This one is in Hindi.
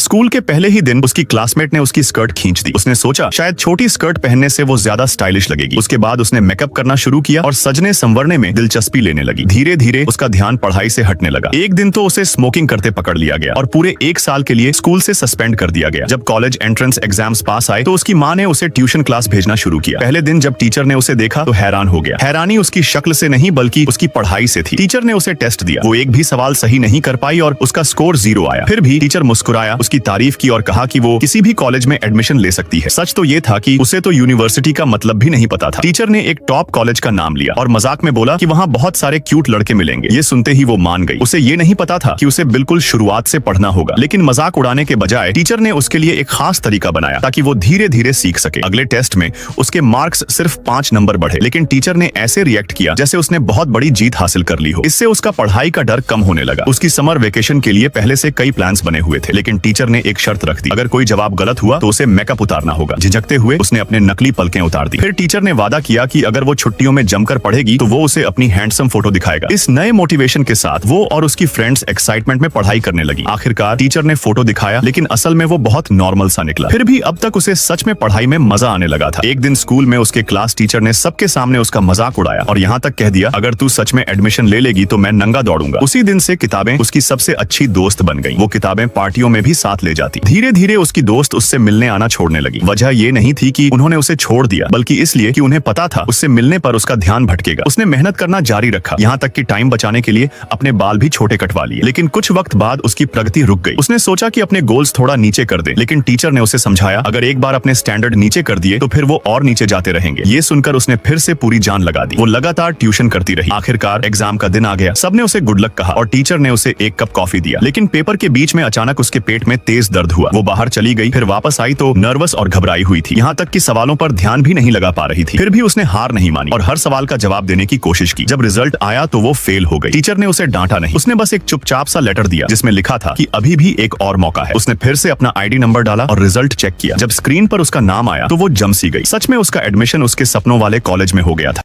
स्कूल के पहले ही दिन उसकी क्लासमेट ने उसकी स्कर्ट खींच दी। उसने सोचा शायद छोटी स्कर्ट पहनने से वो ज्यादा स्टाइलिश लगेगी। उसके बाद उसने मेकअप करना शुरू किया और सजने संवरने में दिलचस्पी लेने लगी। धीरे धीरे उसका ध्यान पढ़ाई से हटने लगा। एक दिन तो उसे स्मोकिंग करते पकड़ लिया गया और पूरे 1 साल के लिए स्कूल से सस्पेंड कर दिया गया। जब कॉलेज एंट्रेंस एग्जाम्स पास आए तो उसकी माँ ने उसे ट्यूशन क्लास भेजना शुरू किया। पहले दिन जब टीचर ने उसे देखा तो हैरान हो गया। हैरानी उसकी शक्ल से नहीं बल्कि उसकी पढ़ाई से थी। टीचर ने उसे टेस्ट दिया, वो एक भी सवाल सही नहीं कर पाई और उसका स्कोर 0 आया। फिर भी टीचर मुस्कुराया, उसकी तारीफ की और कहा कि वो किसी भी कॉलेज में एडमिशन ले सकती है। सच तो ये था कि उसे तो यूनिवर्सिटी का मतलब भी नहीं पता था। टीचर ने एक टॉप कॉलेज का नाम लिया और मजाक में बोला कि वहाँ बहुत सारे क्यूट लड़के मिलेंगे। ये सुनते ही वो मान गई। उसे ये नहीं पता था कि उसे बिल्कुल शुरुआत से पढ़ना होगा। लेकिन मजाक उड़ाने के बजाय टीचर ने उसके लिए एक खास तरीका बनाया ताकि वो धीरे धीरे सीख सके। अगले टेस्ट में उसके मार्क्स सिर्फ 5 नंबर बढ़े, लेकिन टीचर ने ऐसे रिएक्ट किया जैसे उसने बहुत बड़ी जीत हासिल कर ली हो। इससे उसका पढ़ाई का डर कम होने लगा। उसकी समर वेकेशन के लिए पहले से कई प्लान्स बने हुए थे, लेकिन टीचर ने एक शर्त रख दी, अगर कोई जवाब गलत हुआ तो उसे मेकअप उतारना होगा। झिझकते हुए उसने अपने नकली पलकें उतार दी। फिर टीचर ने वादा किया कि अगर वो छुट्टियों में जमकर पढ़ेगी तो वो उसे अपनी हैंडसम फोटो दिखाएगा। इस नए मोटिवेशन के साथ वो और उसकी फ्रेंड्स एक्साइटमेंट में पढ़ाई करने लगी। आखिरकार टीचर ने फोटो दिखाया, लेकिन असल में वो बहुत नॉर्मल सा निकला। फिर भी अब तक उसे सच में पढ़ाई में मजा आने लगा था। एक दिन स्कूल में उसके क्लास टीचर ने सबके सामने उसका मजाक उड़ाया और यहाँ तक कह दिया, अगर तू सच में एडमिशन ले लेगी तो मैं नंगा दौड़ूंगा। उसी दिन से किताबें उसकी सबसे अच्छी दोस्त बन गईं। वो किताबें पार्टियों में भी साथ ले जाती। धीरे धीरे उसकी दोस्त उससे मिलने आना छोड़ने लगी। वजह ये नहीं थी कि उन्होंने उसे छोड़ दिया, बल्कि इसलिए कि उन्हें पता था उससे मिलने पर उसका ध्यान भटकेगा। उसने मेहनत करना जारी रखा, यहाँ तक कि टाइम बचाने के लिए अपने बाल भी छोटे कटवा लिए। लेकिन कुछ वक्त बाद उसकी प्रगति रुक गई। उसने सोचा कि अपने गोल्स थोड़ा नीचे कर दे, लेकिन टीचर ने उसे समझाया, अगर एक बार अपने स्टैंडर्ड नीचे कर दिए तो फिर वो और नीचे जाते रहेंगे। ये सुनकर उसने फिर से पूरी जान लगा दी। वो लगातार ट्यूशन करती रही। आखिरकार एग्जाम का दिन आ गया। सबने उसे गुड लक कहा और टीचर ने उसे एक कप कॉफी दिया। लेकिन पेपर के बीच में अचानक उसके पेट में तेज दर्द हुआ। वो बाहर चली गई, फिर वापस आई तो नर्वस और घबराई हुई थी। यहाँ तक कि सवालों पर ध्यान भी नहीं लगा पा रही थी। फिर भी उसने हार नहीं मानी और हर सवाल का जवाब देने की कोशिश की। जब रिजल्ट आया तो वो फेल हो गई। टीचर ने उसे डांटा नहीं, उसने बस एक चुपचाप सा लेटर दिया जिसमें लिखा था कि अभी भी एक और मौका है। उसने फिर से अपना आईडी नंबर डाला और रिजल्ट चेक किया। जब स्क्रीन पर उसका नाम आया तो वो जम सी गई। सच में उसका एडमिशन उसके सपनों वाले कॉलेज में हो गया था।